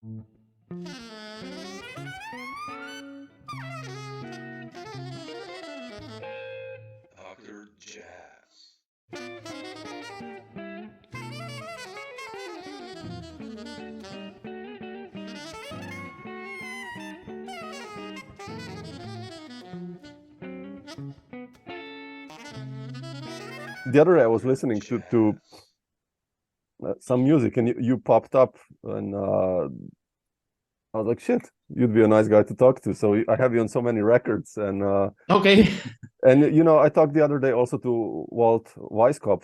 Dr. Jazz. The other day I was listening to some music, and you popped up, and I was like, shit, you'd be a nice guy to talk to. So I have you on so many records, and Okay. and you know, I talked the other day also to Walt Weiskopf,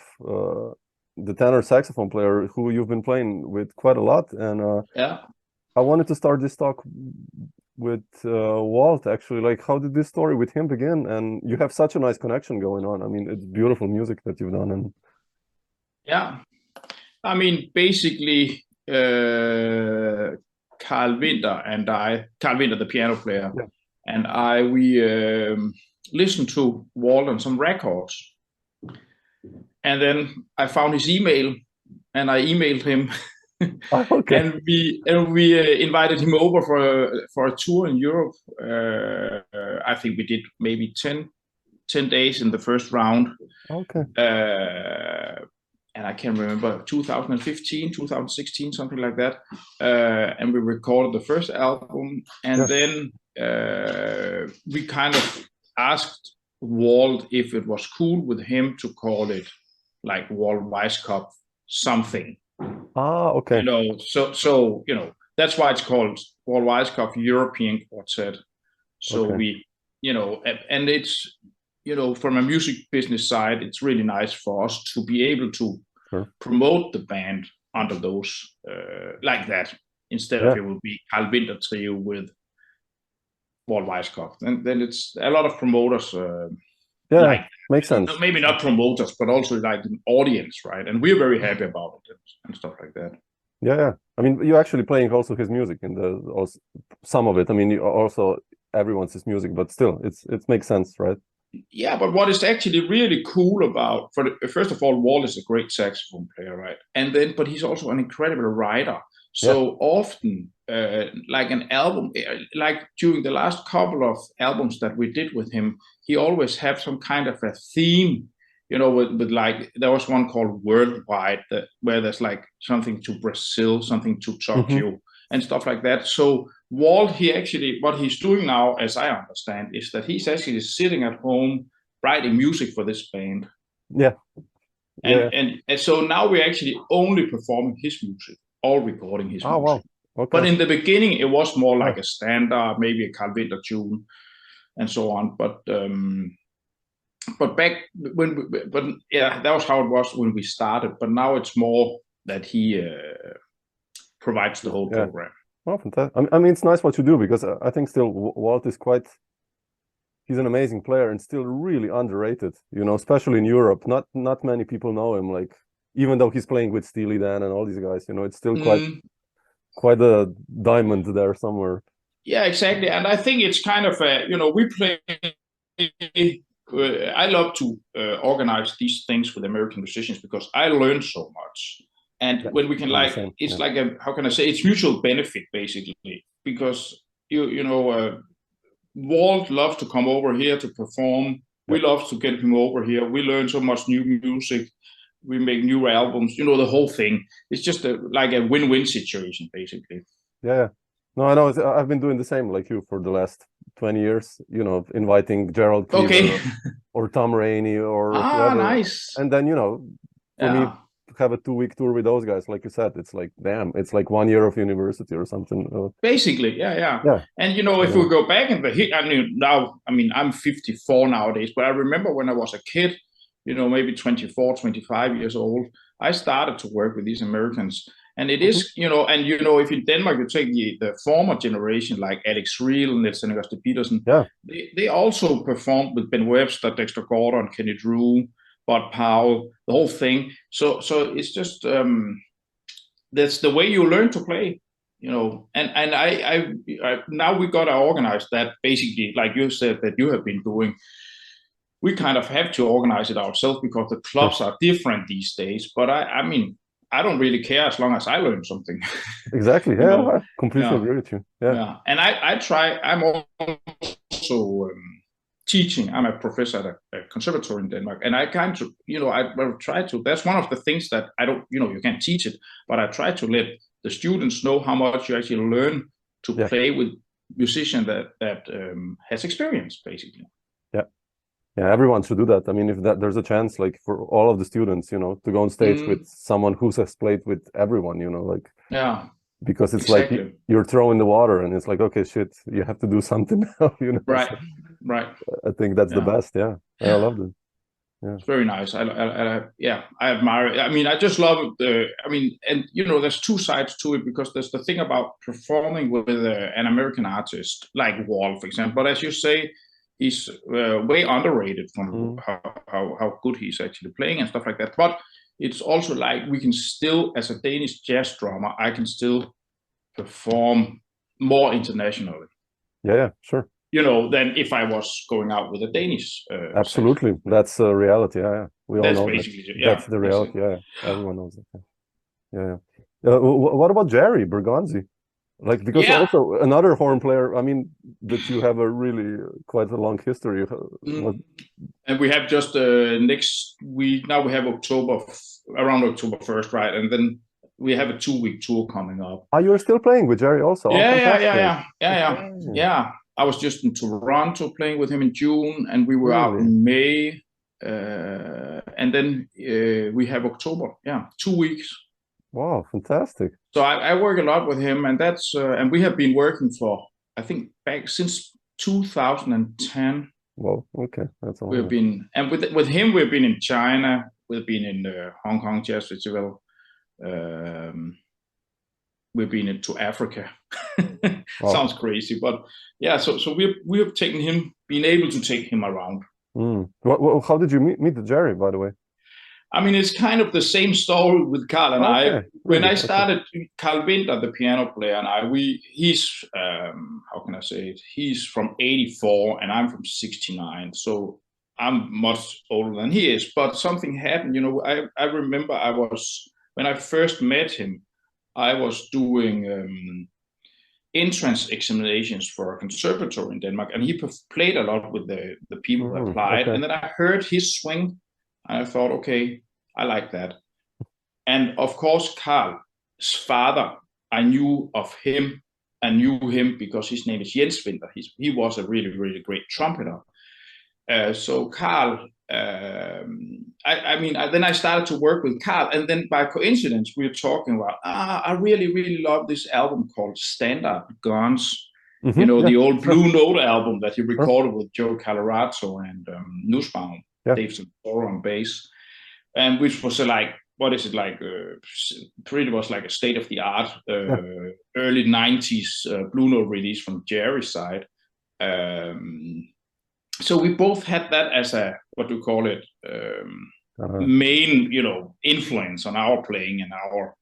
the tenor saxophone player who you've been playing with quite a lot, and Yeah. I wanted to start this talk with Walt, actually. Like, how did this story with him begin? And you have such a nice connection going on. I mean, it's beautiful music that you've done. And Yeah. I mean, basically, Carl Winter, the piano player, yeah. and we listened to Walt on some records. And then I found his email, and I emailed him. Okay. And we invited him over for a tour in Europe. I think we did maybe 10 days in the first round. Okay. And I can't remember, 2015, 2016, something like that. And we recorded the first album. And then we kind of asked Walt if it was cool with him to call it like Walt Weiskopf something. Okay. You know, so you know, that's why it's called Walt Weiskopf European Quartet. So we, you know, and it's, you know, from a music business side, it's really nice for us to be able to promote the band under those like that, instead of it will be Carl Winter Trio with Walt Weiskopf. And then it's a lot of promoters. Like, makes sense. Maybe not promoters, but also like the audience, right? And we're very happy about it and stuff like that. Yeah. I mean, you're actually playing also his music in also some of it. I mean, you also everyone's his music, but still, it makes sense, right? Yeah, but what is actually really cool about, first of all, Walt is a great saxophone player, right? And then, but he's also an incredible writer. So often, like an album, like during the last couple of albums that we did with him, he always had some kind of a theme, you know, with like, there was one called Worldwide, where there's like something to Brazil, something to Tokyo, and stuff like that. So Walt, what he's doing now, as I understand, is that he's actually sitting at home writing music for this band. And so now we're actually only performing his music, all recording his music. Wow. Okay. But in the beginning, it was more like a standard, maybe a Carl Winter tune, and so on. But back that was how it was when we started. But now it's more that he provides the whole program. Oh, fantastic. I mean, it's nice what you do, because I think still Walt is he's an amazing player and still really underrated, you know, especially in Europe. Not many people know him, like, even though he's playing with Steely Dan and all these guys, you know, it's still quite a diamond there somewhere. Yeah, exactly. And I think it's kind of you know, we play, I love to organize these things with American musicians because I learned so much. And when we can it's like how can I say, it's mutual benefit basically, because you know, Walt loves to come over here to perform. We love to get him over here. We learn so much new music. We make new albums, you know, the whole thing. It's just like a win-win situation, basically. Yeah. No, I know. I've been doing the same like you for the last 20 years, you know, inviting Gerald Cleaver or Tom Rainey or whoever. Nice. And then, you know, for me, have a 2-week tour with those guys, like you said, it's like, damn, it's like 1 year of university or something. Basically, yeah. And you know, if we go back in I'm 54 nowadays, but I remember when I was a kid, you know, maybe 24, 25 years old, I started to work with these Americans. And it is, you know, and you know, if in Denmark you take the former generation, like Alex Riel, Niels Petersen, they also performed with Ben Webster, Dexter Gordon, Kenny Drew, Bud Powell, the whole thing. So it's just that's the way you learn to play, you know. And I now we got to organize that, basically, like you said that you have been doing. We kind of have to organize it ourselves because the clubs are different these days. But I mean, I don't really care as long as I learn something. Exactly. Yeah, I completely agree with you. Yeah. And I try. I'm also teaching. I'm a professor at a conservatory in Denmark, and I kind of, I will try to. That's one of the things that I don't, you can't teach it, but I try to let the students know how much you actually learn to play with musician that has experience, basically. Yeah, everyone should do that. I mean, if there's a chance, like for all of the students, to go on stage with someone who has played with everyone, like because it's like you're throwing the water, and it's like, okay, shit, you have to do something now, Right, so right. I think that's the best. Yeah, I love it. Yeah, it's very nice. I admire it. I mean, I just love the. I mean, and there's two sides to it, because there's the thing about performing with an American artist like Walt, for example. But as you say, he's way underrated from how good he's actually playing and stuff like that. But it's also like we can still, as a Danish jazz drummer, I can still perform more internationally. Yeah, sure. Than if I was going out with a Danish. Absolutely, section. That's a reality. Yeah, we all know basically that. That's the reality. Yeah, everyone knows it. Yeah. What about Jerry Bergonzi? Like, because also another horn player, I mean, that you have a really quite a long history. And we have just next week, now we have around October 1st, right? And then we have a 2-week tour coming up. Oh, you're still playing with Jerry also? Yeah. I was just in Toronto playing with him in June, and we were out in May. And then we have October, 2 weeks. Wow, fantastic! So I work a lot with him, and that's and we have been working for, I think, back since 2010. Well, okay, that's all. We've been, and with him, we've been in China, we've been in the Hong Kong Jazz Festival, we've been into Africa. Sounds crazy, but so we have been able to take him around. How did you meet the Jerry, by the way? I mean, it's kind of the same story with Carl and I. When I started, Carl Winter, the piano player, and he's how can I say it? He's from 84 and I'm from 69. So I'm much older than he is. But something happened, I remember when I first met him, I was doing entrance examinations for a conservatory in Denmark, and he played a lot with the people who applied. And then I heard his swing, and I thought, okay, I like that. And of course, Carl's father, I knew of him. I knew him because his name is Jens Winter. He was a really, really great trumpeter. So Carl, then I started to work with Carl, and then by coincidence, we were talking about, I really, really love this album called Standard Guns. The old Blue Note album that he recorded with Joe Calorato and Nussbaum, Dave Santoro on bass, and which was pretty much like a state-of-the-art early 90s Blue Note release from Jerry's side. So we both had that as a, what do you call it, main, influence on our playing and our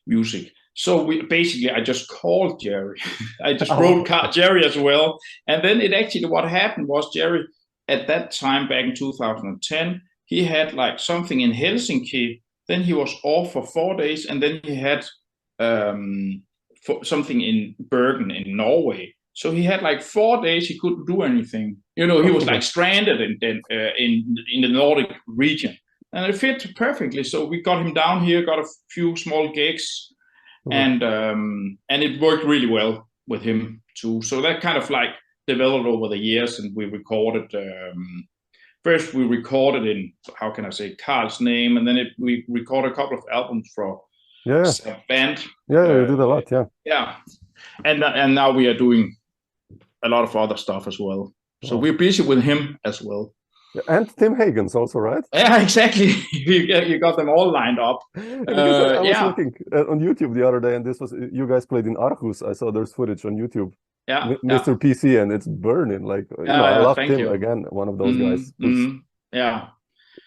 music. So I just called Jerry. I just wrote Jerry as well. And then what happened was Jerry, at that time, back in 2010, he had like something in Helsinki. Then he was off for 4 days. And then he had something in Bergen in Norway. So he had like 4 days, he couldn't do anything. He was like stranded in the Nordic region. And it fit perfectly. So we got him down here, got a few small gigs, and it worked really well with him too. So that kind of like developed over the years, and we recorded. First, we recorded in, how can I say, Carl's name, and then we recorded a couple of albums for a band. Yeah, you did a lot, Yeah, and now we are doing a lot of other stuff as well. So we're busy with him as well. And Tim Hagen's also, right? Yeah, exactly. You got them all lined up. I was looking on YouTube the other day, and this was, you guys played in Aarhus. I saw there's footage on YouTube. Yeah, Mr. PC, and it's burning. Like, I love Tim again. One of those guys. Yeah,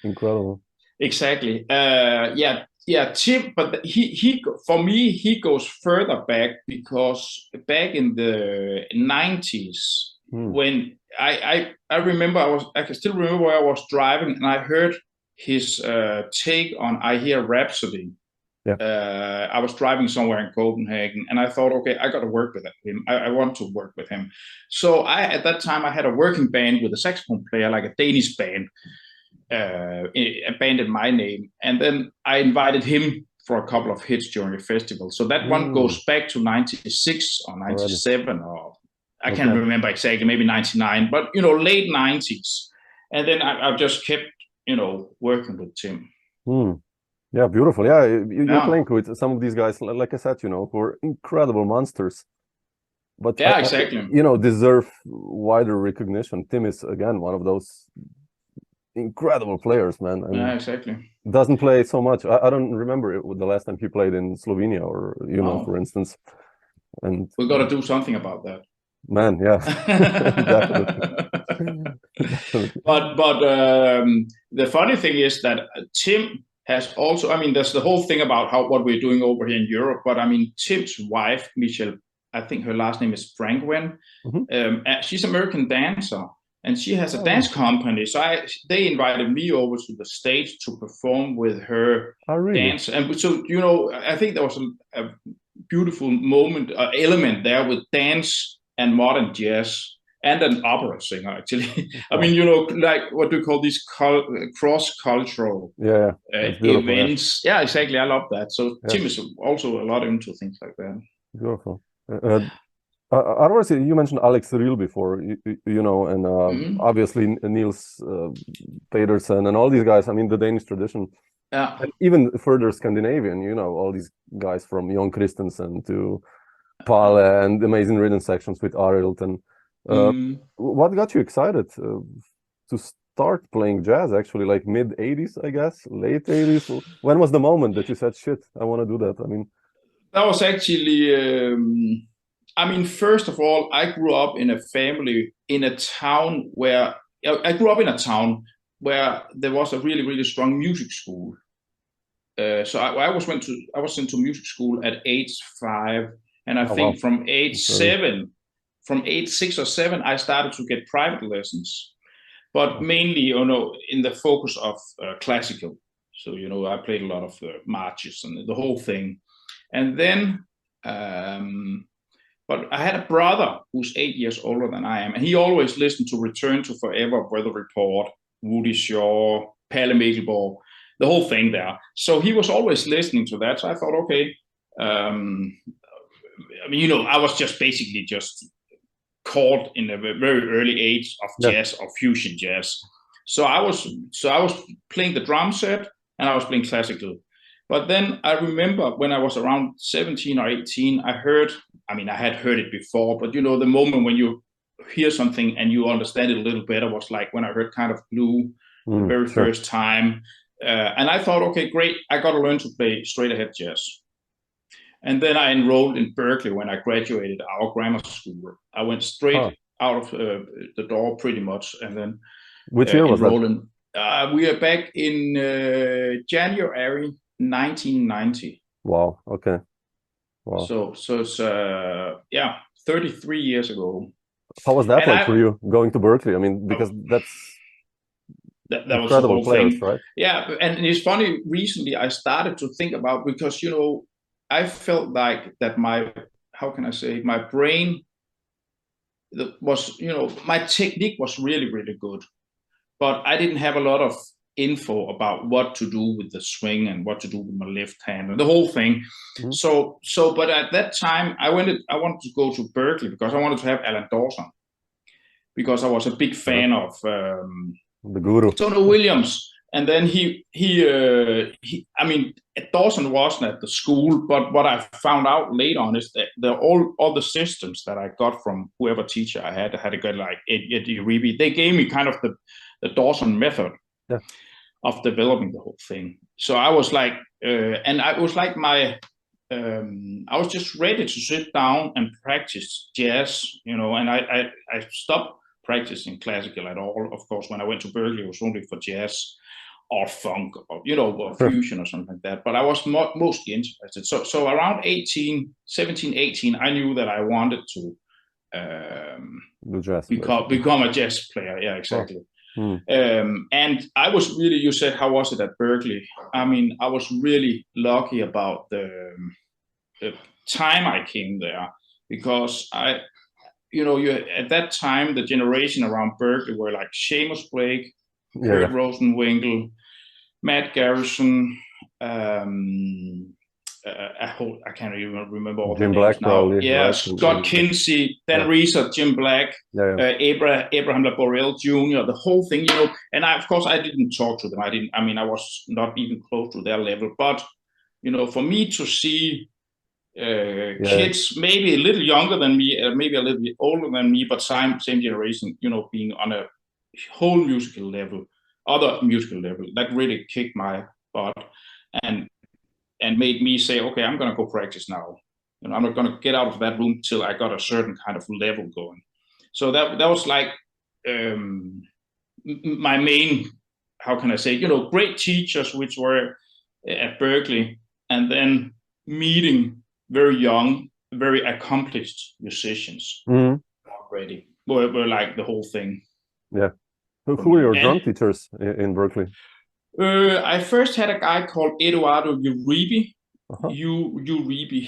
incredible. Exactly. Tim. But he for me, he goes further back, because back in the 90s, when I remember, I can still remember where I was driving, and I heard his take on I Hear Rhapsody. I was driving somewhere in Copenhagen, and I thought, okay, I got to work with him. I want to work with him. So at that time, I had a working band with a saxophone player, like a Danish band, a band in my name. And then I invited him for a couple of hits during a festival. So that one goes back to 96 or 97, or I can't remember exactly, maybe 99, but, late 90s. And then I've just kept, working with Tim. Yeah, beautiful. Yeah, you're playing with some of these guys, like I said, who are incredible monsters. But exactly. Deserve wider recognition. Tim is again one of those incredible players, man. I mean, exactly. Doesn't play so much. I don't remember the last time he played in Slovenia, or for instance. And we got to do something about that. Man, yeah, definitely. But the funny thing is that Tim has also, there's the whole thing about what we're doing over here in Europe, but Tim's wife, Michelle, I think her last name is Frankwin. She's an American dancer, and she has a dance company. So they invited me over to the stage to perform with her dance. And so, I think there was a beautiful moment, element there with dance and modern jazz. And an opera singer, actually. Like what do we call these cross-cultural events. Yeah, exactly. I love that. So Tim is also a lot into things like that. Beautiful. Otherwise, you mentioned Alex Riel before, and obviously Niels Pedersen and all these guys. The Danish tradition. Yeah. And even further Scandinavian, all these guys from Jon Christensen to Palle and amazing rhythm sections with Arild and what got you excited to start playing jazz, actually, like mid-80s, I guess, late 80s? When was the moment that you said, shit, I want to do that? That was actually, first of all, I grew up in a family in a town where, there was a really, really strong music school. So I was into music school at age 5, and I think from age 7, from age 6 or 7, I started to get private lessons, but mainly, in the focus of classical. So, I played a lot of marches and the whole thing. And then, but I had a brother who's 8 years older than I am, and he always listened to Return to Forever, Weather Report, Woody Shaw, Palle Mikkelborg, the whole thing there. So he was always listening to that. So I thought, okay, I was just basically caught in a very early age of jazz or fusion jazz. So I was playing the drum set, and I was playing classical. But then I remember when I was around 17 or 18, I had heard it before, but the moment when you hear something and you understand it a little better was like when I heard Kind of Blue the very first time. And I thought, okay, great, I got to learn to play straight ahead jazz. And then I enrolled in Berkeley when I graduated our grammar school. I went straight out of the door pretty much. And then which year was that? We are back in January 1990. Wow. Okay. Wow. So it's 33 years ago. How was that like for you going to Berkeley? Because that was the whole players, thing, right? Yeah, and it's funny. Recently, I started to think about, because I felt like that my brain was, my technique was really, really good, but I didn't have a lot of info about what to do with the swing and what to do with my left hand and the whole thing. So, but at that time, I wanted to go to Berkeley because I wanted to have Alan Dawson, because I was a big fan of the guru Tony Williams. And then Dawson wasn't at the school, but what I found out later on is that all the systems that I got from whoever teacher I had a guy like Eddie Reeby, they gave me kind of the Dawson method of developing the whole thing. So I was like, and I was like I was just ready to sit down and practice jazz, and I stopped practicing classical at all. Of course, when I went to Berkeley, it was only for jazz or funk or or fusion or something like that. But I was mostly interested. So around 17, 18, I knew that I wanted to become a jazz player. Yeah, exactly. And I was really, you said, how was it at Berkeley? I mean, I was really lucky about the time I came there, because at that time, the generation around Berkeley were like Seamus Blake, Kurt Rosenwinkel, Matt Garrison, I can't even remember all Jim the Black names now. probably. Yeah, right? Scott Kinsey, Dan Reeser, Jim Black, Abraham Laborel Jr., the whole thing, And of course, I didn't talk to them. I was not even close to their level. But, for me to see kids maybe a little younger than me, maybe a little bit older than me, but same generation, being on a whole musical level, other musical level, that really kicked my butt and made me say, okay, I'm going to go practice now. I'm not going to get out of that room till I got a certain kind of level going. So that was like my main, how can I say, great teachers, which were at Berkeley, and then meeting very young, very accomplished musicians already. Were like the whole thing. Yeah. Who were your drum teachers in Berkeley? I first had a guy called Eduardo Uribe. Uribe,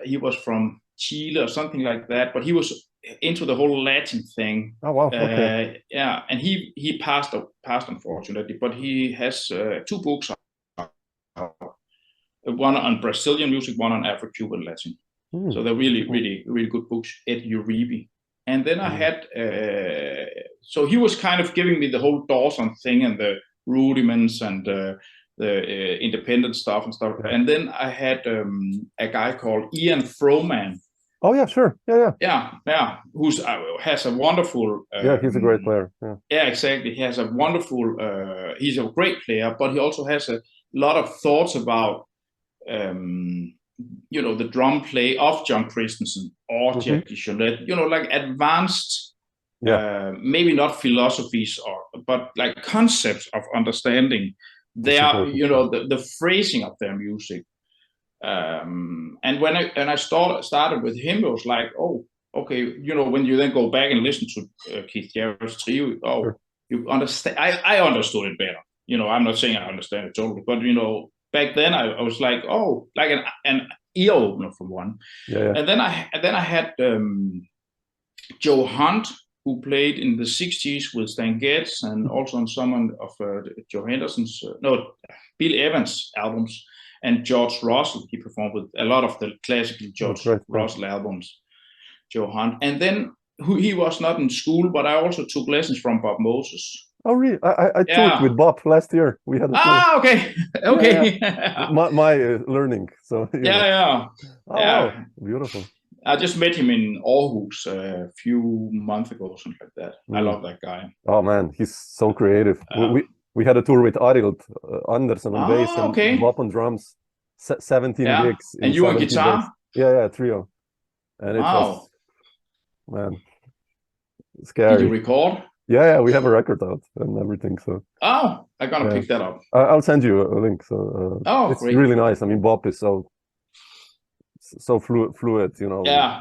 he was from Chile or something like that, but he was into the whole Latin thing. Oh wow! Okay. And he passed unfortunately, but he has 2 books, one on Brazilian music, one on Afro-Cuban Latin. So they're really, really, really good books. Ed Uribe. And then I had, so he was kind of giving me the whole Dawson thing and the rudiments and the independent stuff and stuff. Yeah. And then I had a guy called Ian Froman. Oh yeah, sure. Yeah. Who's has a wonderful. He's a great player. Yeah, exactly. He has a wonderful. He's a great player, but he also has a lot of thoughts about. The drum play of John Christensen or Jackie Jonette, like advanced, maybe not philosophies but like concepts of understanding their, the phrasing of their music. And when I started with him, it was like, oh, okay, when you then go back and listen to Keith Jarrett's trio, you understand. I understood it better. I'm not saying I understand it totally, but back then I was like, oh, like an ear opener for one. And then I had Joe Hunt, who played in the 60s with Stan Getz and also on some of Joe Henderson's, Bill Evans albums, and George Russell. He performed with a lot of the classical George Russell albums, Joe Hunt. And then he was not in school, but I also took lessons from Bob Moses. Oh really? I toured with Bob last year. We had a tour. Okay. My learning. So yeah. Wow. Beautiful. I just met him in Aarhus a few months ago, or something like that. I love that guy. Oh man, he's so creative. We had a tour with Arild Andersen on bass and Bob on drums. 17 gigs. And you on guitar? Days. Yeah, trio. And it was, man, scary. Did you record? Yeah, we have a record out and everything. So I'm gonna pick that up. I'll send you a link. So it's great. Really nice. I mean, Bob is so fluid,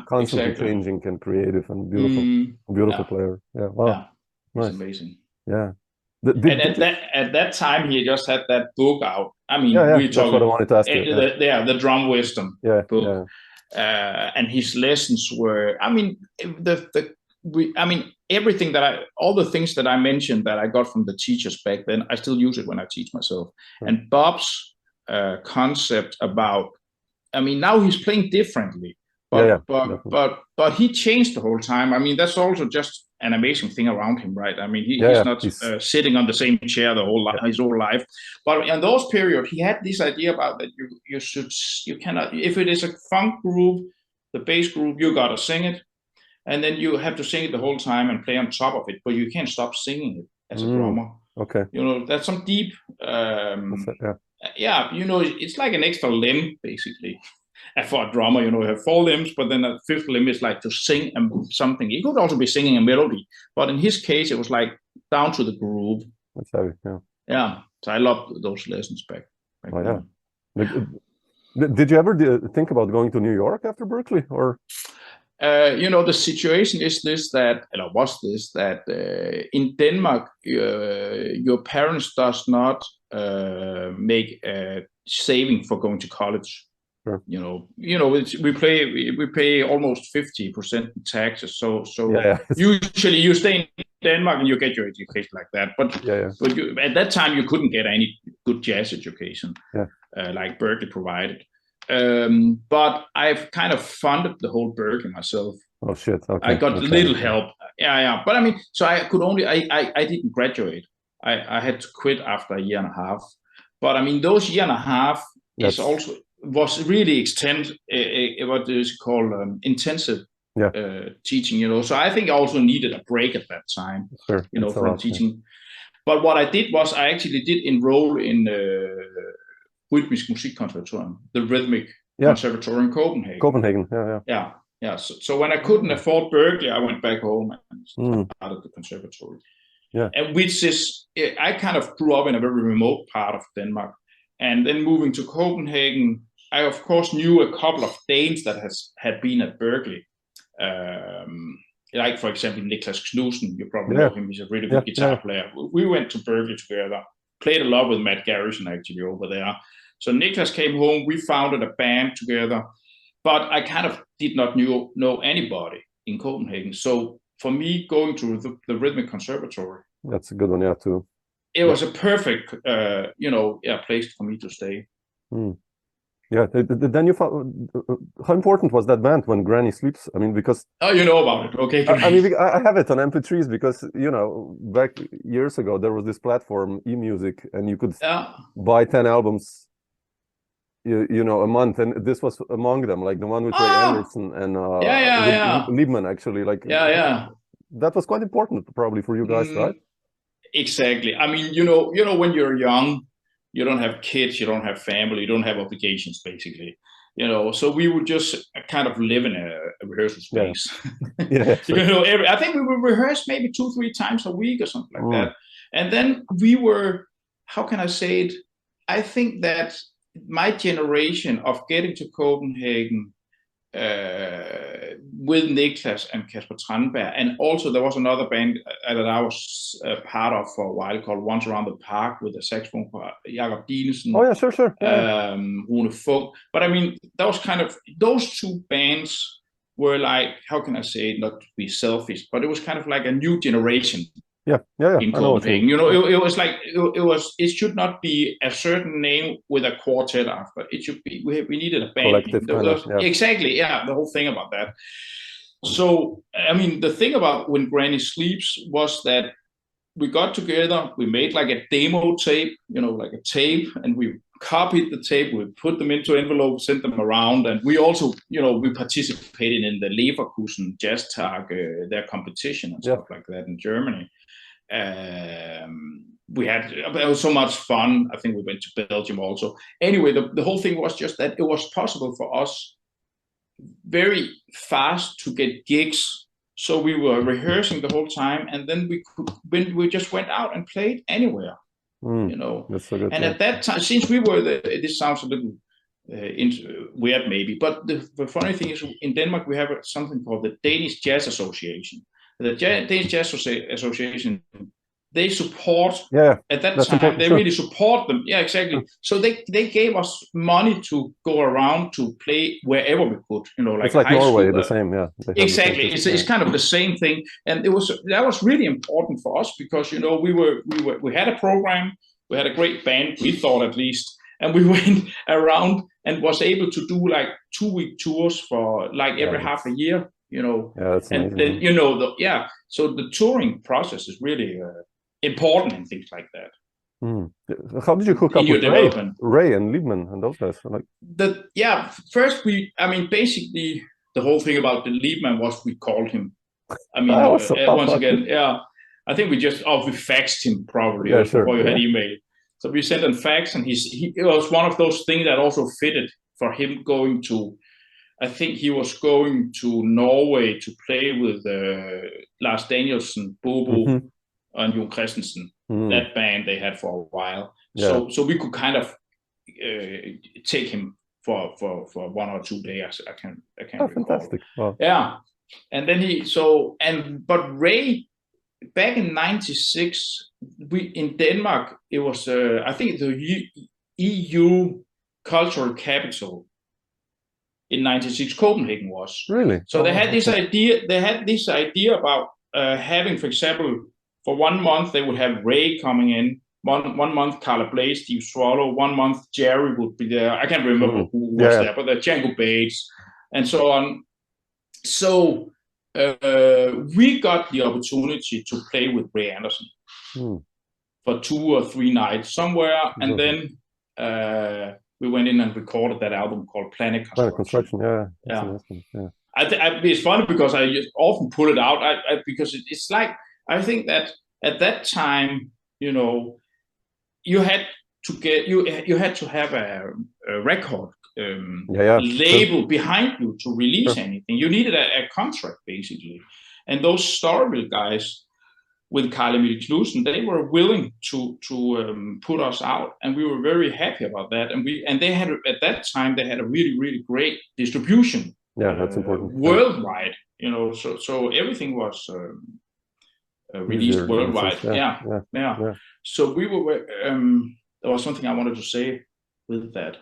constantly changing and creative and beautiful player. Yeah, wow, nice, amazing. Yeah. At that time, he just had that book out. I mean, that's what I wanted to ask you. The Drum Wisdom book. Yeah. And his lessons were, I mean, everything all the things that I mentioned that I got from the teachers back then, I still use it when I teach myself. And Bob's concept about, now he's playing differently, but he changed the whole time. I mean, that's also just an amazing thing around him, right? I mean, he's not sitting on the same chair his whole life. But in those periods, he had this idea about that you cannot, if it is a funk groove, the bass groove, you gotta sing it. And then you have to sing it the whole time and play on top of it, but you can't stop singing it as a drummer. Okay. That's some deep, it's like an extra limb, basically, for a drummer. You have 4 limbs, but then a 5th limb is like to sing something. He could also be singing a melody, but in his case, it was like down to the groove. That's heavy, Yeah, so I loved those lessons back then. Did you ever think about going to New York after Berkeley, or? The situation is that in Denmark, your parents does not make a saving for going to college. Sure. We pay almost 50% in taxes. So yeah. Usually you stay in Denmark and you get your education like that. But at that time you couldn't get any good jazz education like Berkeley provided. But I've kind of funded the whole Berkeley myself. Oh shit! Okay. I got little help. Yeah. But I mean, so I could only I didn't graduate. I had to quit after a year and a half. But I mean, those year and a half was really what is called intensive teaching. So I think I also needed a break at that time. Sure. From teaching. But what I did was I actually did enroll in Rytmisk Musikkonservatorium, the rhythmic conservatory in Copenhagen. Copenhagen, yeah. So when I couldn't afford Berkeley, I went back home and started the conservatory. Yeah. And which is, I kind of grew up in a very remote part of Denmark, and then moving to Copenhagen, I of course knew a couple of Danes that had been at Berkeley. Like for example Niklas Knudsen, you probably know him. He's a really good guitar player. We went to Berkeley together. Played a lot with Matt Garrison actually over there. So Niklas came home, we founded a band together, but I kind of did not know anybody in Copenhagen. So for me, going to the Rhythmic Conservatory, that's a good one, too. It was a perfect, place for me to stay. Yeah. Then you found, how important was that band when Granny Sleeps? I mean, because you know about it, okay? I mean, I have it on MP3s because back years ago there was this platform eMusic, and you could buy 10 albums, a month, and this was among them, like the one with Ray Anderson and Liebman, actually, like that was quite important probably for you guys, right? Exactly. I mean, when you're young, you don't have kids, you don't have family, you don't have obligations, basically. So we would just kind of live in a rehearsal space. I think we would rehearse maybe 2-3 times a week or something like that. And then we were, how can I say it? I think that my generation of getting to Copenhagen with Niklas and Kasper Tranberg, and also there was another band that I was part of for a while called Once Around the Park with the saxophone Jakob Dinesen. Oh yeah, sure. Rune Funk. But I mean, that was kind of, those two bands were like, how can I say it, not to be selfish, but it was kind of like a new generation. In Copenhagen, it was like it should not be a certain name with a quartet after. It should be we needed a band. Exactly, the whole thing about that. So I mean, the thing about When Granny Sleeps was that we got together, we made like a demo tape, like a tape, and we copied the tape, we put them into envelopes, sent them around, and we also, we participated in the Leverkusen Jazz Tag, their competition and stuff like that in Germany. It was so much fun. I think we went to Belgium also. Anyway, the whole thing was just that it was possible for us very fast to get gigs. So we were rehearsing the whole time, and then we just went out and played anywhere. That's so good, and at that time, since we were this sounds a little weird maybe, but the funny thing is in Denmark we have something called the Danish Jazz Association. The Danish Jazz Association, they support, at that time, they really support them. Yeah, exactly. So they gave us money to go around to play wherever we could, like it's like Norway, the same, Exactly. It's kind of the same thing. And that was really important for us because, we had a program, we had a great band, we thought at least, and we went around and was able to do like 2-week tours for like every half a year. That's amazing. And then, so the touring process is really important and things like that. How did you hook up with Ray and Liebman and those guys? First basically the whole thing about the Liebman was we called him. I mean, once again, I think we faxed him probably before you had email. So we sent a fax, and it was one of those things that also fitted for him going to. I think he was going to Norway to play with Lars Danielsen, Bobo, and Jon Christensen. That band they had for a while. So we could kind of take him for 1 or 2 days. I can't Oh, recall. fantastic! Wow. Yeah, and then but Ray, back in '96, in Denmark, it was I think the EU cultural capital in '96. Copenhagen was Really. So they had this idea. They had this idea about having, for example, for 1 month they would have Ray coming in. One month Carlo Blaze, Steve Swallow. 1 month Jerry would be there. I can't remember who was there, but Django Bates and so on. So we got the opportunity to play with Ray Anderson for 2 or 3 nights somewhere, and then we went in and recorded that album called Planet Construction. It's funny because I just often pull it out because it's like, I think that at that time, you know, you had to have a record label behind you to release anything. You needed a contract basically, and those Storyville guys with Carl Emil Knudsen, they were willing to put us out, and we were very happy about that. And they had, at that time, they had a really great distribution. Yeah, that's important. Worldwide, you know, so everything was released worldwide. Yeah. So we were. There was something I wanted to say with that.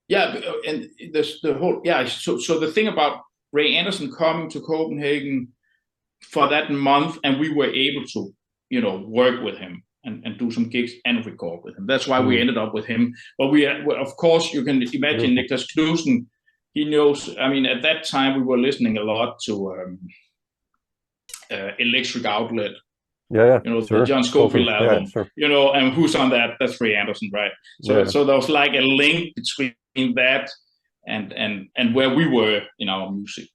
Yeah, and the whole So the thing about Ray Anderson coming to Copenhagen for that month, and we were able to, you know, work with him and do some gigs and record with him. That's why we ended up with him. But of course, you can imagine Niklas Knudsen. He knows. I mean, at that time, we were listening a lot to Electric Outlet. You know, the John Scofield album. You know, and who's on that? That's Ray Anderson, right? So there was like a link between that and where we were in our music.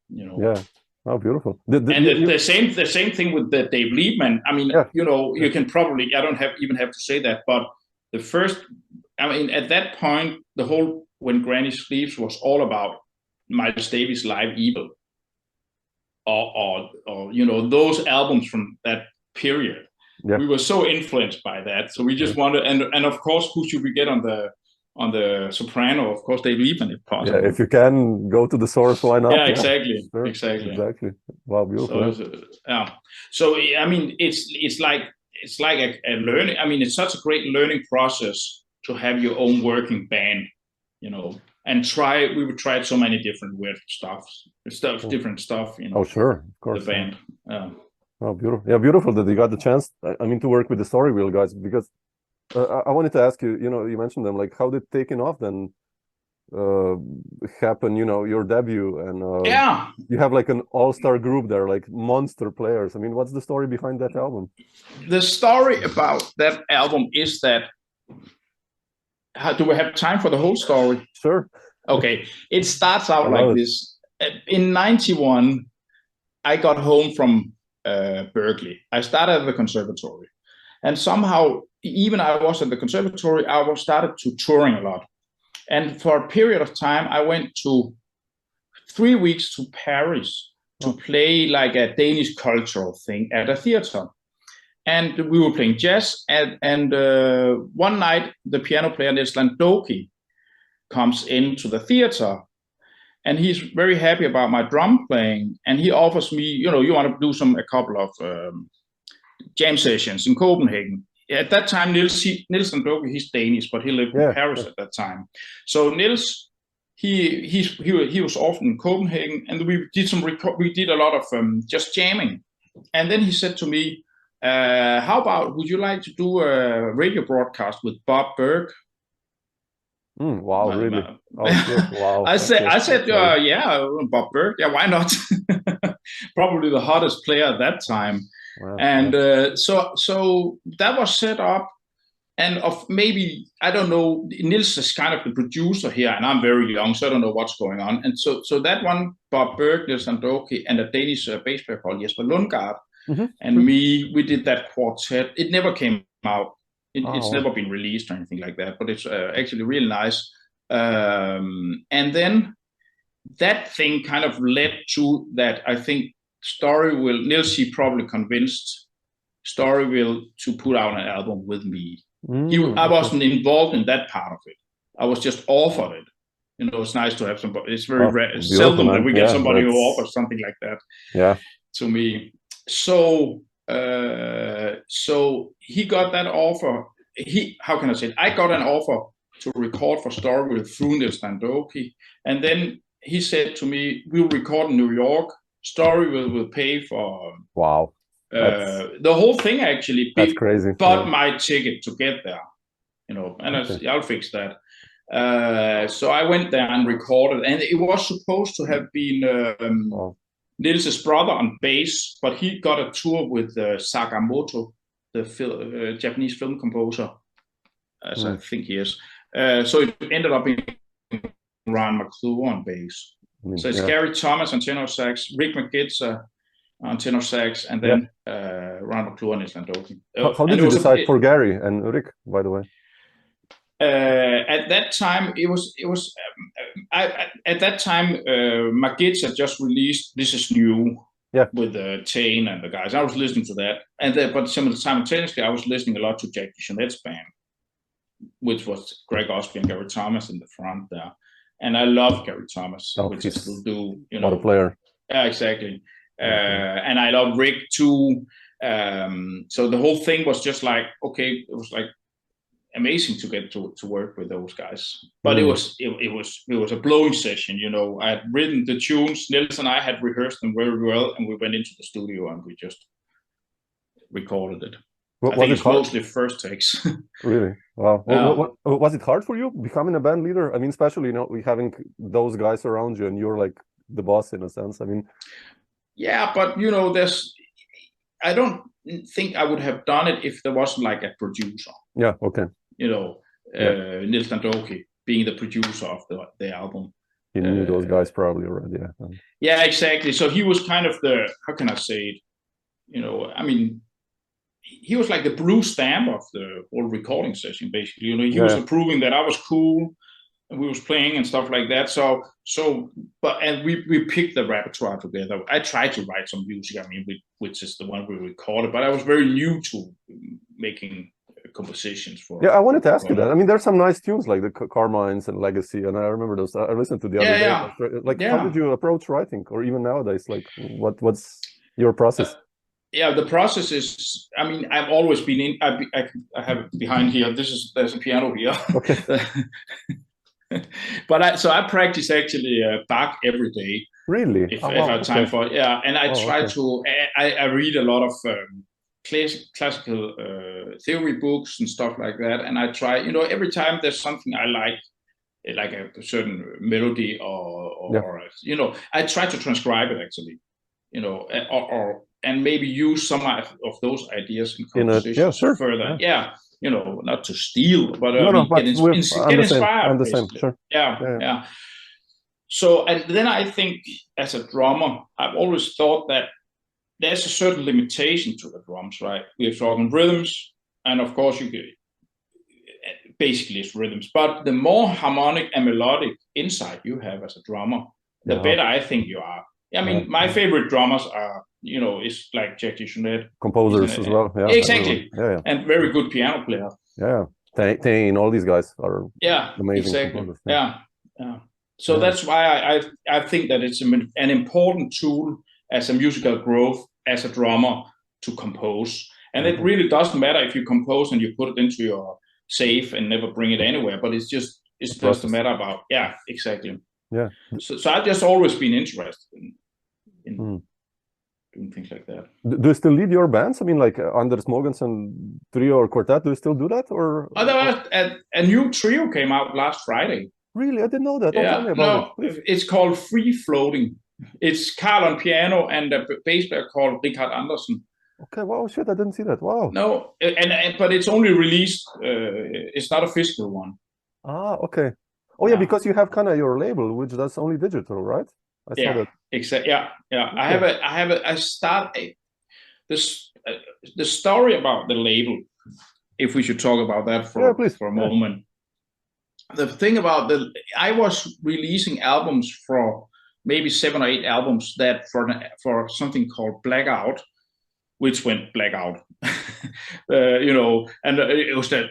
You know. Yeah. Oh, beautiful. The same thing with the Dave Liebman. I mean, you know, you can probably, I don't even have to say that, but the first, I mean, at that point, the whole When Granny Sleeps was all about Miles Davis' Live Evil, or you know, those albums from that period. We were so influenced by that, so we just wanted, and of course, who should we get on the soprano? Of course, Dave Liebman, if possible. Yeah, if you can go to the source, why not? Yeah, exactly. Wow, beautiful. So I mean, it's like a learning. I mean, it's such a great learning process to have your own working band, you know, and we would try so many different weird different stuff, you know. Oh, sure, of course. The band. Oh, beautiful. Yeah, beautiful that you got the chance, I mean, to work with the Storyville guys, because I wanted to ask you, you know, you mentioned them, like, how did Taking Off then happen, you know, your debut, and you have like an all-star group there, like monster players. I mean, what's the story behind that album? The story about that album is that, do we have time for the whole story? Sure. Okay, it starts out like this. In '91, I got home from Berkeley. I started at the conservatory, and somehow, even I was at the conservatory, I started to touring a lot. And for a period of time, I went to 3 weeks to Paris to play like a Danish cultural thing at a theater. And we were playing jazz. And one night, the piano player, Niels Doky, comes into the theater. And he's very happy about my drum playing. And he offers me, you know, you want to do a couple of jam sessions in Copenhagen. At that time, Niels Doky, he's Danish, but he lived in Paris at that time. So Niels, he was often in Copenhagen, and we did a lot of just jamming. And then he said to me, "How about, would you like to do a radio broadcast with Bob Berg?" Wow, really? Wow. I said, yeah, Bob Berg. Yeah, why not? Probably the hottest player at that time. Wow. And so that was set up, and maybe, I don't know, Niels is kind of the producer here, and I'm very young, so I don't know what's going on. And so that one, Bob Berg, Niels Doky, and a Danish bass player called Jesper Lundgaard, and me, we did that quartet. It never came out. It's never been released or anything like that, but it's actually really nice. And then that thing kind of led to that, I think, Storyville, Niels, he probably convinced Storyville to put out an album with me. I wasn't involved in that part of it. I was just offered it. It's nice to have somebody. It's very rare, seldom that we get somebody who offers something like that. Yeah. To me. So he got that offer. How can I say it? I got an offer to record for Storyville through Niels and Doky, and then he said to me, "We'll record in New York. Storyville will pay for." Wow. The whole thing actually. That's crazy. Bought my ticket to get there. And I'll fix that. So I went there and recorded, and it was supposed to have been Niels' brother on bass, but he got a tour with Sakamoto, the Japanese film composer, as I think he is. So it ended up being McClure on bass. So it's Gary Thomas on tenor sax, Rick Margitza on tenor sax, and then McClure and Niels and Doky. How did you decide for Gary and Rick, by the way? At that time, at that time, Margitza just released "This Is New" with Tane and the guys. I was listening to that, but simultaneously, I was listening a lot to Jack DeRosa's band, which was Greg Osby and Gary Thomas in the front there. And I love Gary Thomas, which I still do. What a player! Yeah, exactly. And I love Rick too. So the whole thing was just like, okay, it was like amazing to get to work with those guys, but it was a blowing session. I had written the tunes. Niels and I had rehearsed them very well, and we went into the studio and we just recorded it. I think it's mostly first takes. Really? Wow. What was it hard for you becoming a band leader? I mean, especially having those guys around you, and you're like the boss in a sense. I mean, yeah, but I don't think I would have done it if there wasn't like a producer. Yeah. Okay. Niels and Doky being the producer of the album. He knew those guys probably already. Yeah. Yeah, exactly. So he was kind of the, how can I say it? I mean, he was like the Bruce Stamp of the whole recording session, basically. He was approving that I was cool and we was playing and stuff like that. And we picked the repertoire together. I tried to write some music, which is the one we recorded, but I was very new to making compositions for. Yeah, I wanted to ask you that. I mean, there's some nice tunes like the Carmines and Legacy, and I remember those. I listened to the other day. Like, how did you approach writing, or even nowadays? Like, what's your process? The process is. I mean, I've always been in. I have it behind here. There's a piano here. Okay. But I practice actually Bach every day. Really? If I have time for it. Yeah, and I try to. I read a lot of classical theory books and stuff like that, and I try. Every time there's something I like a certain melody or I try to transcribe it actually. And maybe use some of those ideas in compositions further. Yeah. Not to steal, but get inspired. I'm the same. Sure. Yeah. So, and then I think as a drummer, I've always thought that there's a certain limitation to the drums, right? We're talking rhythms, and of course basically it's rhythms, but the more harmonic and melodic insight you have as a drummer, the better I think you are. I mean, my favorite drummers are, is like Jack DeRosa. Composers as well. Yeah, exactly. Yeah. And very good piano player. Yeah. Tane, all these guys are amazing. Exactly. Yeah. So that's why I think that it's an important tool as a musical growth as a drummer to compose. And it really doesn't matter if you compose and you put it into your safe and never bring it anywhere, but it's just a matter about, exactly. Yeah. So I've just always been interested in doing things like that. Do you still lead your bands? I mean, like Anders Mogensen trio or quartet, do you still do that? Or a new trio came out last Friday. Really? I didn't know that. Yeah, tell me about it. It's called Free Floating. It's Carlo on piano and a bass player called Richard Andersen. Okay, wow, shit, I didn't see that. Wow. No, but it's only released. It's not a physical one. Ah, okay. Oh yeah, because you have kind of your label, which does only digital, right? I saw that. Exactly. Yeah. Okay. The story about the label, if we should talk about that for a moment. The thing about I was releasing albums for maybe 7 or 8 albums that for something called Blackout, which went blackout. You know, and it was that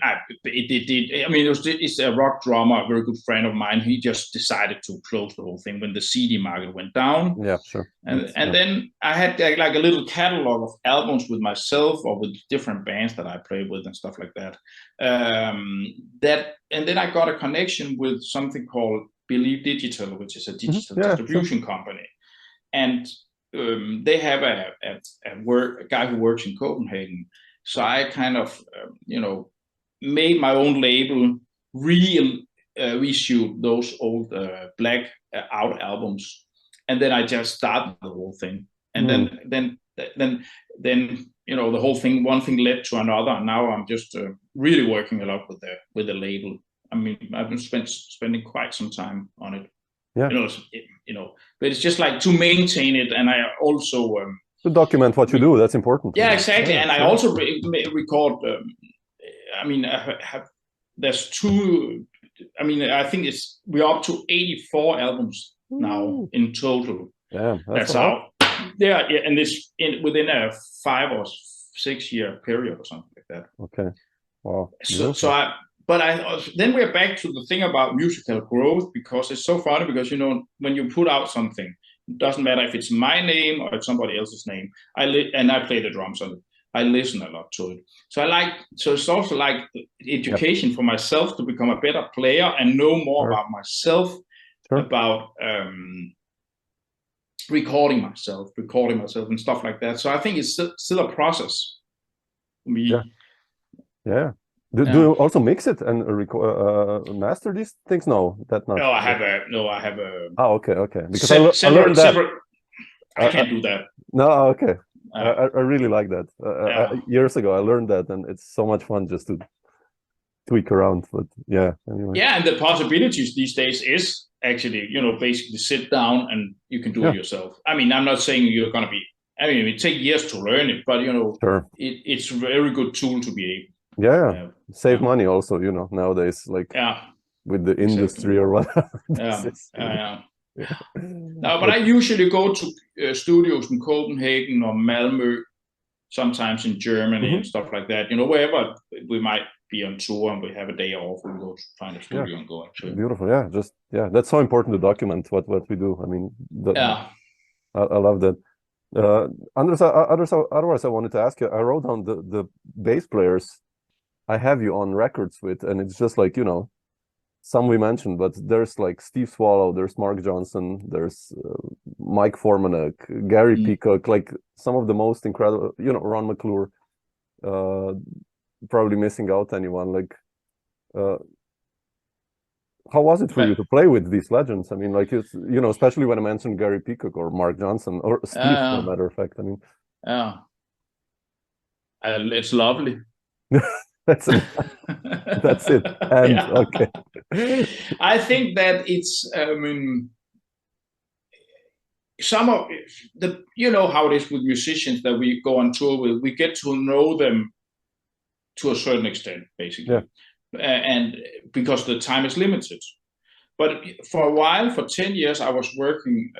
it's a rock drummer, a very good friend of mine. He just decided to close the whole thing when the CD market went down. Yeah, sure. And then I had like a little catalog of albums with myself or with different bands that I played with and stuff like that. And then I got a connection with something called Believe Digital, which is a digital distribution company, and they have a guy who works in Copenhagen. So I kind of, made my own label, reissued those old black out albums, and then I just started the whole thing. And then the whole thing, one thing led to another, and now I'm just really working a lot with the label. I mean, I've been spending quite some time on it. Yeah. But it's just like to maintain it, and I also to document what you do. That's important. Yeah, exactly. Yeah, and I also record. There's two. I mean, I think we're up to 84 albums now in total. Yeah, that's out. Yeah, and this within a 5 or 6 year period or something like that. Okay. Wow. Then we're back to the thing about musical growth, because it's so funny, because when you put out something, it doesn't matter if it's my name or it's somebody else's name. And I play the drums on it. I listen a lot to it. So it's also like education for myself to become a better player and know more about myself, about recording myself and stuff like that. So I think it's still a process for me. Yeah. Do you also mix it and master these things? No, that not. No, I have a. Oh, okay. Because I learned that. I can't do that. No, okay. I really like that. Years ago, I learned that, and it's so much fun just to tweak around. But yeah, anyway. Yeah, and the possibilities these days is actually, basically sit down and you can do it yourself. I mean, I'm not saying you're going to be. I mean, it takes years to learn it, but it's a very good tool to be able. Yeah, save money also, nowadays, like with the industry or whatever. No, but I usually go to studios in Copenhagen or Malmö, sometimes in Germany and stuff like that. Wherever we might be on tour and we have a day off, we go to find a studio and go actually. Beautiful, that's so important to document what we do. I mean, I love that. Anders, otherwise I wanted to ask you, I wrote down the bass players I have you on records with, and it's just like, some we mentioned, but there's like Steve Swallow, there's Mark Johnson, there's Mike Formanek, Gary Peacock, like some of the most incredible, Ron McClure, probably missing out anyone. Like, how was it for you to play with these legends? I mean, like, it's, especially when I mentioned Gary Peacock or Mark Johnson or Steve, for a matter of fact. I mean, it's lovely. That's it. And okay. I think that it's some of the how it is with musicians that we go on tour with, we get to know them to a certain extent, basically. And because the time is limited. But for a while, for 10 years, I was working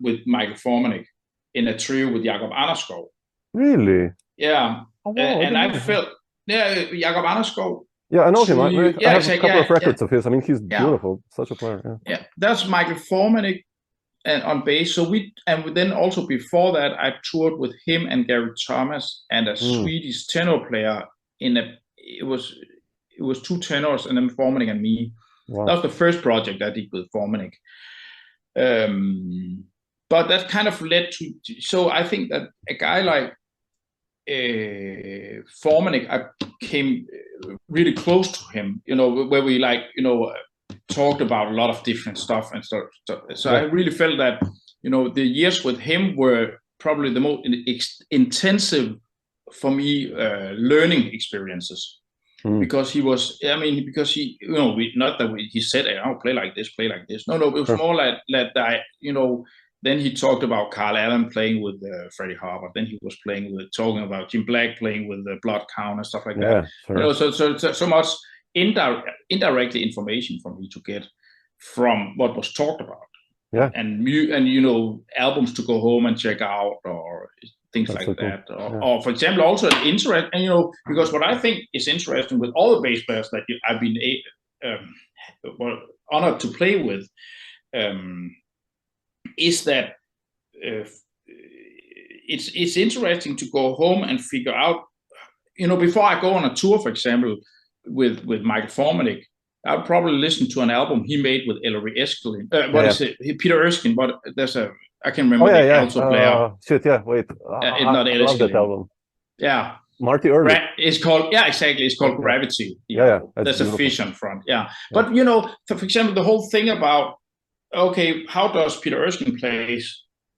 with Michael Formanek in a trio with Jakob Anderskov. Really? Yeah. Oh, wow, and I felt Jakob Anderskov. Yeah, I know him. I have a couple of records of his. I mean, he's beautiful, such a player. Yeah, that's Michael Formanek and on bass. So then also before that, I toured with him and Gary Thomas and a Swedish tenor player. It was two tenors and then Formanek and me. Wow. That was the first project I did with Formanek. But that kind of led to. So I think that a guy like Formanek, I came really close to him, where we talked about a lot of different stuff and stuff. So I really felt that, the years with him were probably the most intensive for me learning experiences. Because he was, not that he said, play like this. No, it was more like that, Then he talked about Carl Allen playing with Freddie Harper. Then he was talking about Jim Black playing with the Blood Count and stuff like that. Sure. So much indirectly information for me to get from what was talked about. Yeah. And albums to go home and check out or things That's like so cool. that. Or for example, also an interest, and because what I think is interesting with all the bass players that I've been honored to play with, is that it's interesting to go home and figure out, before I go on a tour, for example, with Michael Formanek, I'll probably listen to an album he made with Ellery Eskelin. Is it? Peter Erskine, but there's I can remember the alto player. Wait. Not I love that album. Yeah. Marty Early. It's called, exactly. It's called Gravity. Yeah. There's a fish on front. Yeah. But, for example, the whole thing about, okay, how does Peter Erskine play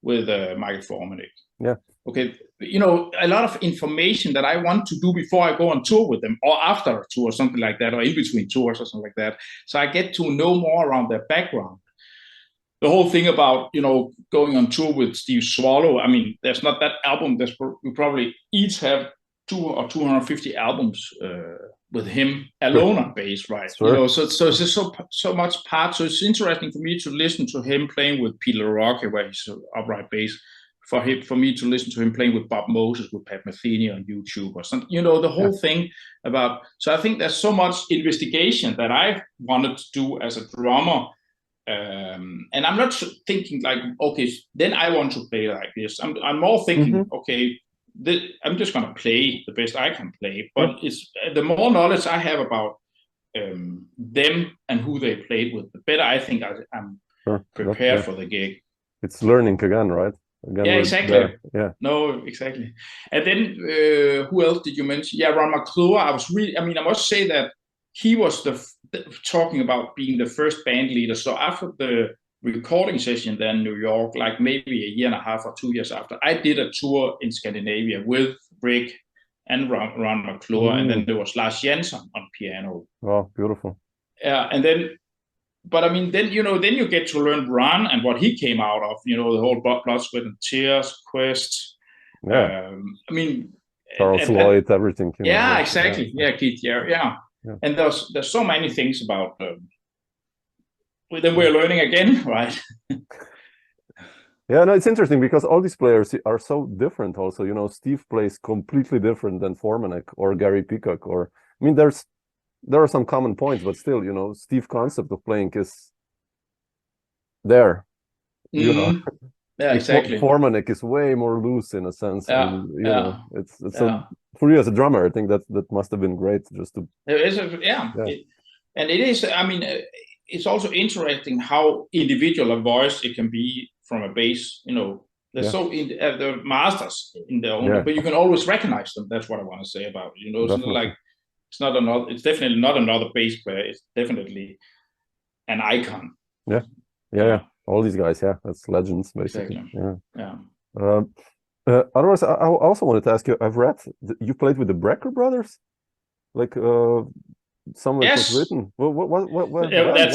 with Michael Formanek? Yeah. Okay. A lot of information that I want to do before I go on tour with them, or after a tour or something like that, or in between tours or something like that. So I get to know more around their background. The whole thing about, going on tour with Steve Swallow, I mean, there's not that album. We probably each have 200 or 250 albums with him alone on bass, right? Sure. So it's just so much part. So it's interesting for me to listen to him playing with Peter LaRocca, where he's upright bass. For me to listen to him playing with Bob Moses, with Pat Metheny on YouTube or something, the whole thing about. So I think there's so much investigation that I wanted to do as a drummer. And I'm not thinking like, okay, then I want to play like this. I'm more thinking, okay, I'm just going to play the best I can play. But it's the more knowledge I have about them and who they played with, the better I think I'm prepared for the gig. It's learning again, right? Again, exactly. No, exactly. And then who else did you mention? Yeah, Ron McClure. I must say that he was talking about being the first band leader. So after the recording session there in New York, like maybe a year and a half or 2 years after, I did a tour in Scandinavia with Rick and Ron McClure, and then there was Lars Jansson on piano. Oh, beautiful. Yeah, and then. But I mean, then you get to learn Ron and what he came out of. The whole Blood, Sweat and Tears quest. Yeah. Charles Lloyd, everything. Yeah, exactly. Yeah, Keith. Yeah. And there's so many things about. Then we're learning again, right? Yeah, no, it's interesting because all these players are so different. Also, Steve plays completely different than Formanek or Gary Peacock. There are some common points, but still, Steve's concept of playing is there. Yeah, exactly. Formanek is way more loose in a sense. It's for you as a drummer, I think that must have been great just to. And it is. I mean, it's also interesting how individual a voice it can be from a bass. They're so they're masters in their own, but you can always recognize them. That's what I want to say about It's not like. It's definitely not another bass player. It's definitely an icon. Yeah. All these guys, that's legends, basically. Exactly. Yeah. Otherwise, I also wanted to ask you. I've read you played with the Brecker brothers, like somewhere was written. What? That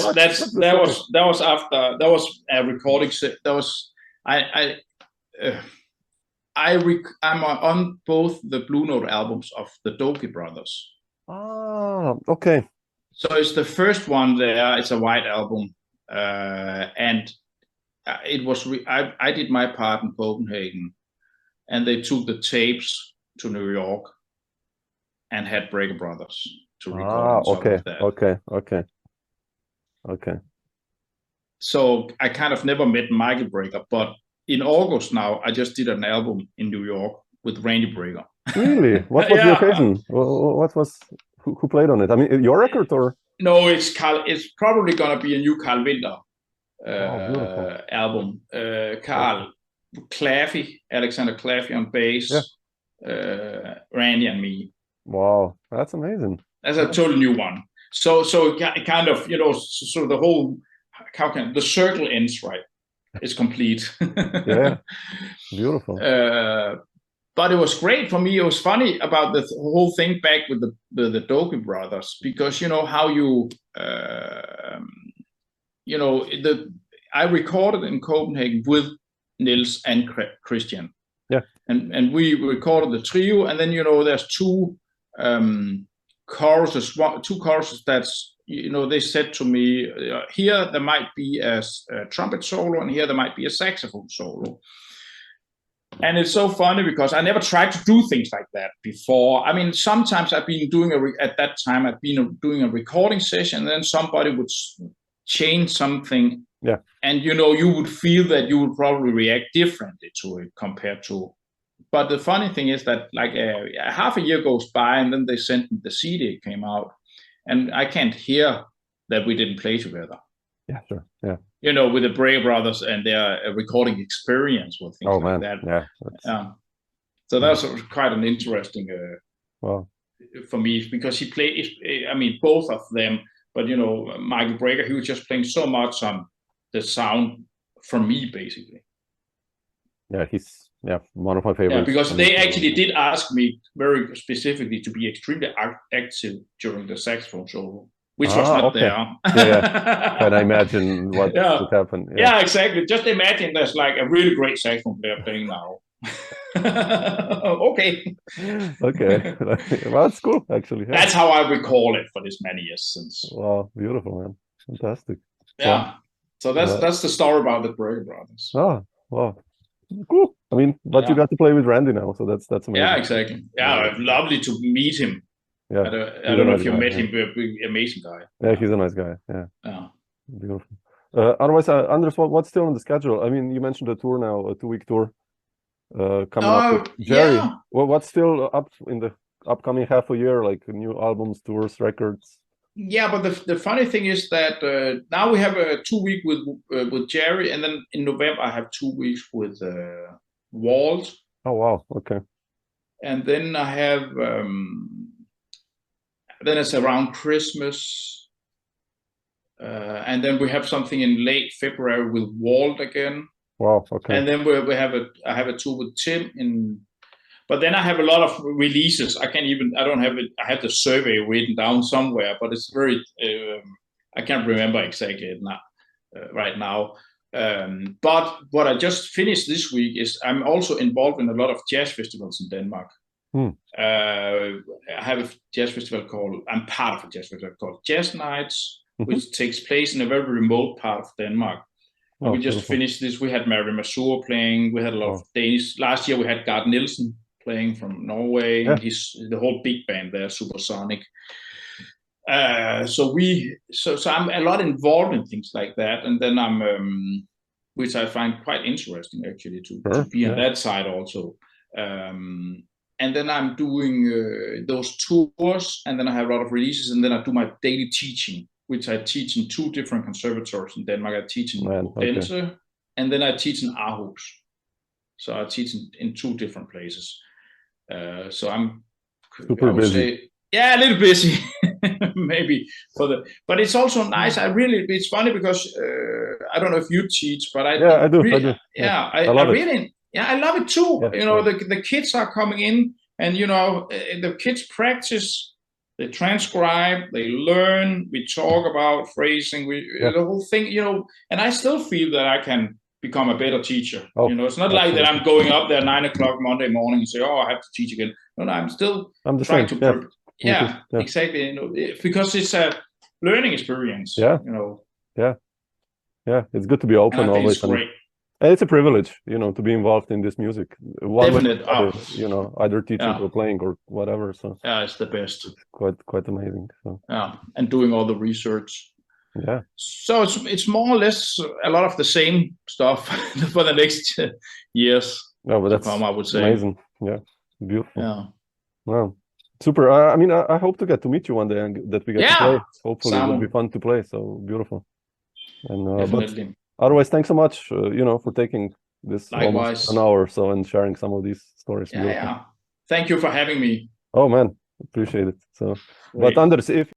was after. That was a recording. That was I'm on both the Blue Note albums of the Doky brothers. Ah, okay. So it's the first one there. It's a white album, and it was. I did my part in Copenhagen, and they took the tapes to New York, and had Brecker Brothers to record. Okay. So I kind of never met Michael Brecker, but in August now, I just did an album in New York with Randy Brecker. Really? What was the occasion? What was who played on it? I mean, your record or? No, it's Carl. It's probably gonna be a new Carl Winter album. Carl Claffey, Alexander Claffey on bass, Randy and me. Wow, that's amazing. That's a totally new one. So kind of so the whole the circle ends right. It's complete. Yeah, beautiful. But it was great for me. It was funny about the whole thing back with the Doky brothers, because how I recorded in Copenhagen with Niels and Christian. Yeah. And we recorded the trio, and then there's two choruses that's they said to me, here there might be a trumpet solo, and here there might be a saxophone solo. And it's so funny because I never tried to do things like that before. I mean, sometimes I've been doing at that time I've been doing a recording session, and then somebody would change something. Yeah. And you would feel that you would probably react differently to it compared to. But the funny thing is that like half a year goes by, and then they sent me the CD came out, and I can't hear that we didn't play together. Yeah, sure. Yeah. With the Breger brothers and their recording experience with things like that. Yeah. So that's quite an interesting for me, because he played, I mean, both of them, but Michael Breger, he was just playing so much on the sound from me, basically. Yeah, he's one of my favorites. Yeah, because they actually did ask me very specifically to be extremely active during the saxophone solo, which was not there. Yeah. Can I imagine what would happen? Yeah, exactly. Just imagine there's like a really great saxophone player playing now. Okay. Well, that's cool, actually. Yeah. That's how I recall it for this many years since. Wow, beautiful, man. Fantastic. Yeah. So that's the story about the Breger brothers. Oh, wow. Cool. I mean, but you got to play with Randy now, so that's amazing. Yeah, exactly. Yeah, lovely to meet him. Yeah, I don't know if you met him, but amazing guy. Yeah, he's a nice guy. Yeah. Beautiful. Otherwise, Anders, what's still on the schedule? I mean, you mentioned a tour now, a 2-week tour coming up with Jerry. Yeah. Well, what's still up in the upcoming half a year, like new albums, tours, records? Yeah, but the funny thing is that now we have a 2-week with Jerry, and then in November I have 2 weeks with Walt. Oh wow, okay. And then I have then it's around Christmas, and then we have something in late February with Walt again. Wow, okay. And then I have a tour with Tim but then I have a lot of releases. I don't have it. I have the survey written down somewhere, but it's very, I can't remember exactly right now. But what I just finished this week is I'm also involved in a lot of jazz festivals in Denmark. I have a jazz festival I'm part of a jazz festival called Jazz Nights, which takes place in a very remote part of Denmark. We just finished this. We had Mary Masur playing. We had a lot of Danish. Last year we had Gard Nielsen playing from Norway. Yeah. The whole big band there, Supersonic. So I'm a lot involved in things like that, and then I'm, which I find quite interesting actually to be on that side also. And then I'm doing those tours, and then I have a lot of releases, and then I do my daily teaching, which I teach in 2 different conservatories in Denmark. I teach in Odense, and then I teach in Aarhus. So I teach in 2 different places. So I'm super busy. A little busy, maybe but it's also nice. It's funny because I don't know if you teach, but I do. Yeah, I love it too. Yeah, the kids are coming in, and the kids practice, they transcribe, they learn, we talk about phrasing, the whole thing, and I still feel that I can become a better teacher. It's not like that I'm going up there 9 o'clock Monday morning and say, I have to teach again. No, I'm trying to exactly. Because it's a learning experience. Yeah. It's good to be open always. It's great. And it's a privilege, to be involved in this music. Definitely. Either teaching or playing or whatever. So it's the best. Quite amazing. So. Yeah, and doing all the research. Yeah. So it's more or less a lot of the same stuff for the next years. No, but that's I would say amazing. Yeah, beautiful. Yeah. Wow, super. I mean, I hope to get to meet you one day and that we get to play. Hopefully, it will be fun to play. So beautiful. And definitely. Otherwise, thanks so much. For taking this almost an hour or so and sharing some of these stories. Yeah. Thank you for having me. Oh man, appreciate it. So, great. But Anders, if